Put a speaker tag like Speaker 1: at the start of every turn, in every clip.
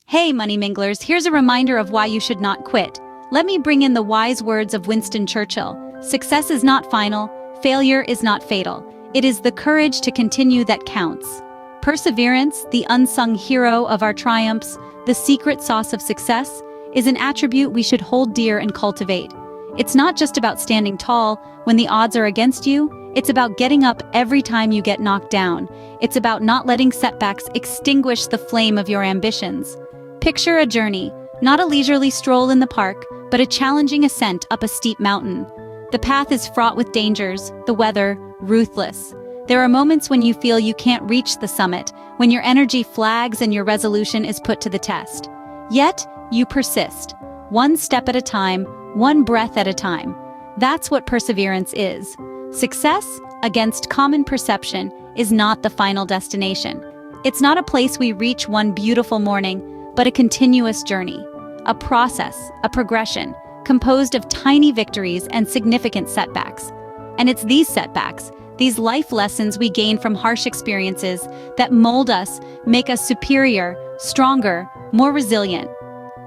Speaker 1: Hey, money minglers, here's a reminder of why you should not quit. Let me bring in the wise words of Winston Churchill. Success is not final, failure is not fatal. It is the courage to continue that counts. Perseverance, the unsung hero of our triumphs, the secret sauce of success, is an attribute we should hold dear and cultivate. It's not just about standing tall when the odds are against you, it's about getting up every time you get knocked down. It's about not letting setbacks extinguish the flame of your ambitions. Picture a journey, not a leisurely stroll in the park, but a challenging ascent up a steep mountain. The path is fraught with dangers, the weather, ruthless. There are moments when you feel you can't reach the summit, when your energy flags and your resolution is put to the test. Yet, you persist, one step at a time, one breath at a time. That's what perseverance is. Success, against common perception, is not the final destination. It's not a place we reach one beautiful morning, but a continuous journey. A process, a progression, composed of tiny victories and significant setbacks. And it's these setbacks, these life lessons we gain from harsh experiences that mold us, make us superior, stronger, more resilient.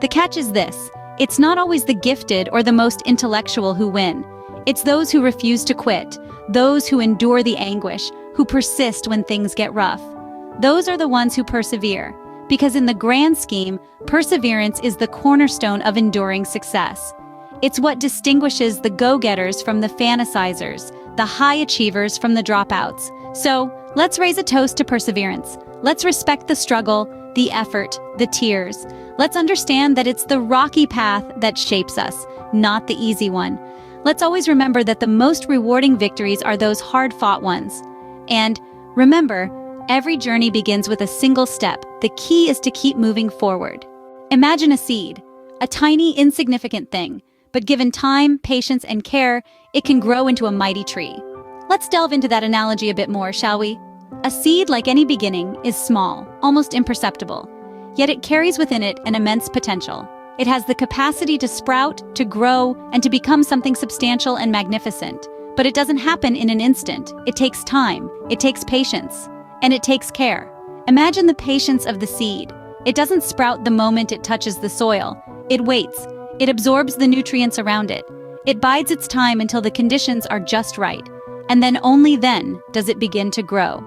Speaker 1: The catch is this: it's not always the gifted or the most intellectual who win. It's those who refuse to quit, those who endure the anguish, who persist when things get rough. Those are the ones who persevere, because in the grand scheme, perseverance is the cornerstone of enduring success. It's what distinguishes the go-getters from the fantasizers, the high achievers from the dropouts. So, let's raise a toast to perseverance. Let's respect the struggle, the effort, the tears. Let's understand that it's the rocky path that shapes us, not the easy one. Let's always remember that the most rewarding victories are those hard-fought ones. And remember, every journey begins with a single step. The key is to keep moving forward. Imagine a seed, a tiny, insignificant thing, but given time, patience, and care, it can grow into a mighty tree. Let's delve into that analogy a bit more, shall we? A seed, like any beginning, is small, almost imperceptible, yet it carries within it an immense potential. It has the capacity to sprout, to grow, and to become something substantial and magnificent. But it doesn't happen in an instant. It takes time, it takes patience, and it takes care. Imagine the patience of the seed. It doesn't sprout the moment it touches the soil. It waits. It absorbs the nutrients around it. It bides its time until the conditions are just right. And then only then does it begin to grow.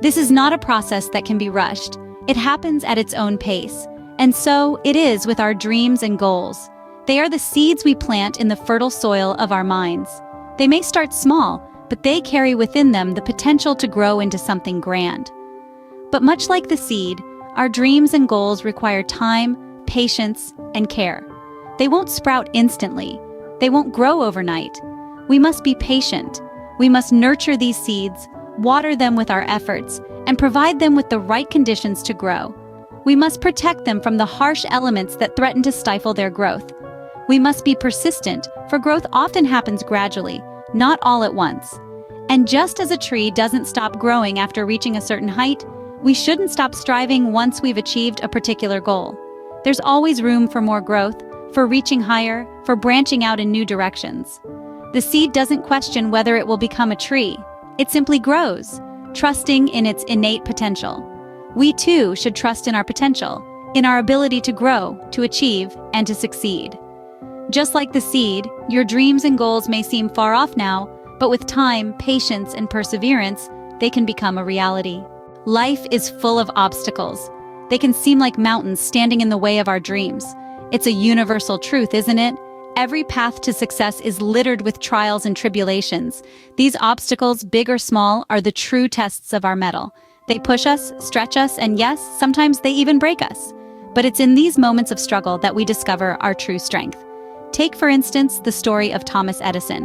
Speaker 1: This is not a process that can be rushed. It happens at its own pace. And so it is with our dreams and goals. They are the seeds we plant in the fertile soil of our minds. They may start small, but they carry within them the potential to grow into something grand. But much like the seed, our dreams and goals require time, patience, and care. They won't sprout instantly. They won't grow overnight. We must be patient. We must nurture these seeds, water them with our efforts, and provide them with the right conditions to grow. We must protect them from the harsh elements that threaten to stifle their growth. We must be persistent, for growth often happens gradually, not all at once. And just as a tree doesn't stop growing after reaching a certain height, we shouldn't stop striving once we've achieved a particular goal. There's always room for more growth, for reaching higher, for branching out in new directions. The seed doesn't question whether it will become a tree. It simply grows, trusting in its innate potential. We too should trust in our potential, in our ability to grow, to achieve, and to succeed. Just like the seed, your dreams and goals may seem far off now, but with time, patience, and perseverance, they can become a reality. Life is full of obstacles. They can seem like mountains standing in the way of our dreams. It's a universal truth, isn't it? Every path to success is littered with trials and tribulations. These obstacles, big or small, are the true tests of our mettle. They push us, stretch us, and yes, sometimes they even break us. But it's in these moments of struggle that we discover our true strength. Take, for instance, the story of Thomas Edison.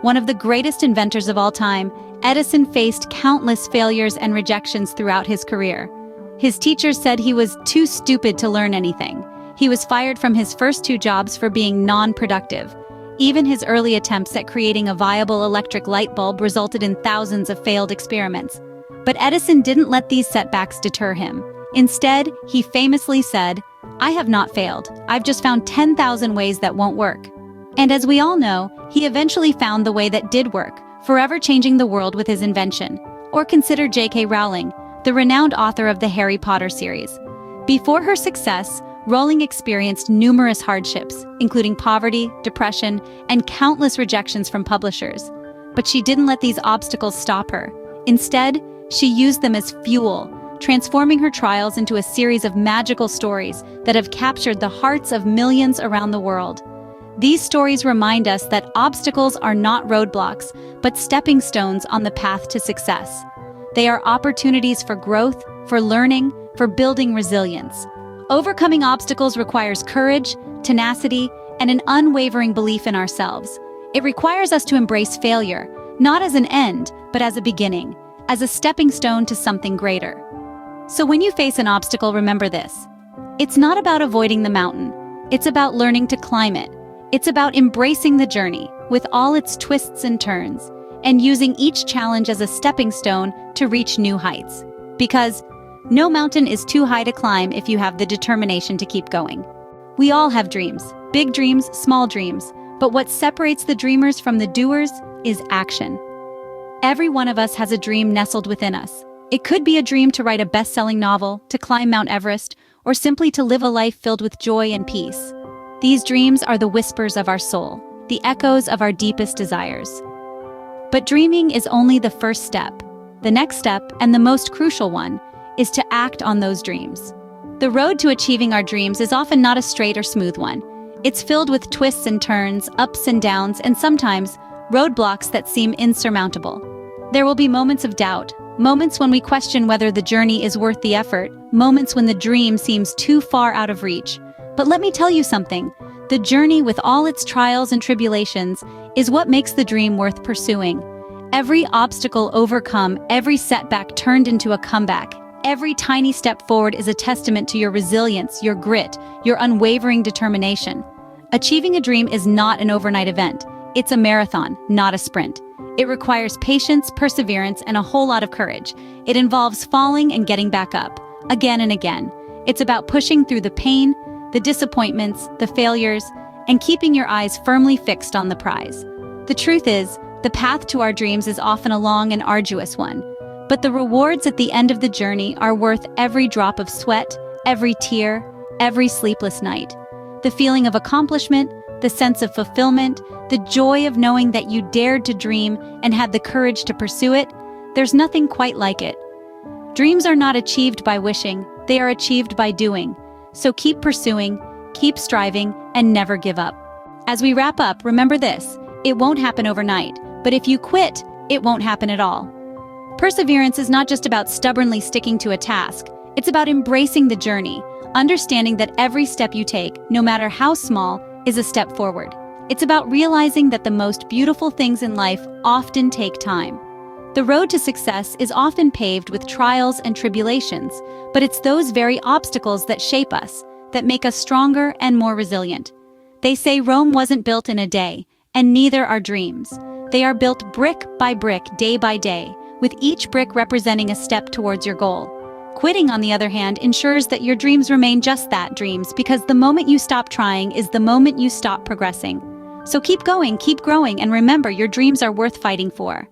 Speaker 1: One of the greatest inventors of all time, Edison faced countless failures and rejections throughout his career. His teachers said he was too stupid to learn anything. He was fired from his first 2 jobs for being non-productive. Even his early attempts at creating a viable electric light bulb resulted in thousands of failed experiments. But Edison didn't let these setbacks deter him. Instead, he famously said, "I have not failed. I've just found 10,000 ways that won't work." And as we all know, he eventually found the way that did work, forever changing the world with his invention. Or consider J.K. Rowling, the renowned author of the Harry Potter series. Before her success, Rowling experienced numerous hardships, including poverty, depression, and countless rejections from publishers. But she didn't let these obstacles stop her. Instead, she used them as fuel, transforming her trials into a series of magical stories that have captured the hearts of millions around the world. These stories remind us that obstacles are not roadblocks, but stepping stones on the path to success. They are opportunities for growth, for learning, for building resilience. Overcoming obstacles requires courage, tenacity, and an unwavering belief in ourselves. It requires us to embrace failure, not as an end, but as a beginning, as a stepping stone to something greater. So when you face an obstacle, remember this. It's not about avoiding the mountain. It's about learning to climb it. It's about embracing the journey, with all its twists and turns, and using each challenge as a stepping stone to reach new heights. Because no mountain is too high to climb if you have the determination to keep going. We all have dreams, big dreams, small dreams, but what separates the dreamers from the doers is action. Every one of us has a dream nestled within us. It could be a dream to write a best-selling novel, to climb Mount Everest, or simply to live a life filled with joy and peace. These dreams are the whispers of our soul, the echoes of our deepest desires. But dreaming is only the first step. The next step, and the most crucial one, is to act on those dreams. The road to achieving our dreams is often not a straight or smooth one. It's filled with twists and turns, ups and downs, and sometimes roadblocks that seem insurmountable. There will be moments of doubt, moments when we question whether the journey is worth the effort, moments when the dream seems too far out of reach. But let me tell you something. The journey, with all its trials and tribulations, is what makes the dream worth pursuing. Every obstacle overcome, every setback turned into a comeback. Every tiny step forward is a testament to your resilience, your grit, your unwavering determination. Achieving a dream is not an overnight event. It's a marathon, not a sprint. It requires patience, perseverance, and a whole lot of courage. It involves falling and getting back up, again and again. It's about pushing through the pain, the disappointments, the failures, and keeping your eyes firmly fixed on the prize. The truth is, the path to our dreams is often a long and arduous one, but the rewards at the end of the journey are worth every drop of sweat, every tear, every sleepless night. The feeling of accomplishment, the sense of fulfillment, the joy of knowing that you dared to dream and had the courage to pursue it, there's nothing quite like it. Dreams are not achieved by wishing, they are achieved by doing. So keep pursuing, keep striving, and never give up. As we wrap up, remember this: it won't happen overnight, but if you quit, it won't happen at all. Perseverance is not just about stubbornly sticking to a task, it's about embracing the journey, understanding that every step you take, no matter how small, is a step forward. It's about realizing that the most beautiful things in life often take time. The road to success is often paved with trials and tribulations, but it's those very obstacles that shape us, that make us stronger and more resilient. They say Rome wasn't built in a day, and neither are dreams. They are built brick by brick, day by day, with each brick representing a step towards your goal. Quitting, on the other hand, ensures that your dreams remain just that, dreams, because the moment you stop trying is the moment you stop progressing. So keep going, keep growing, and remember, your dreams are worth fighting for.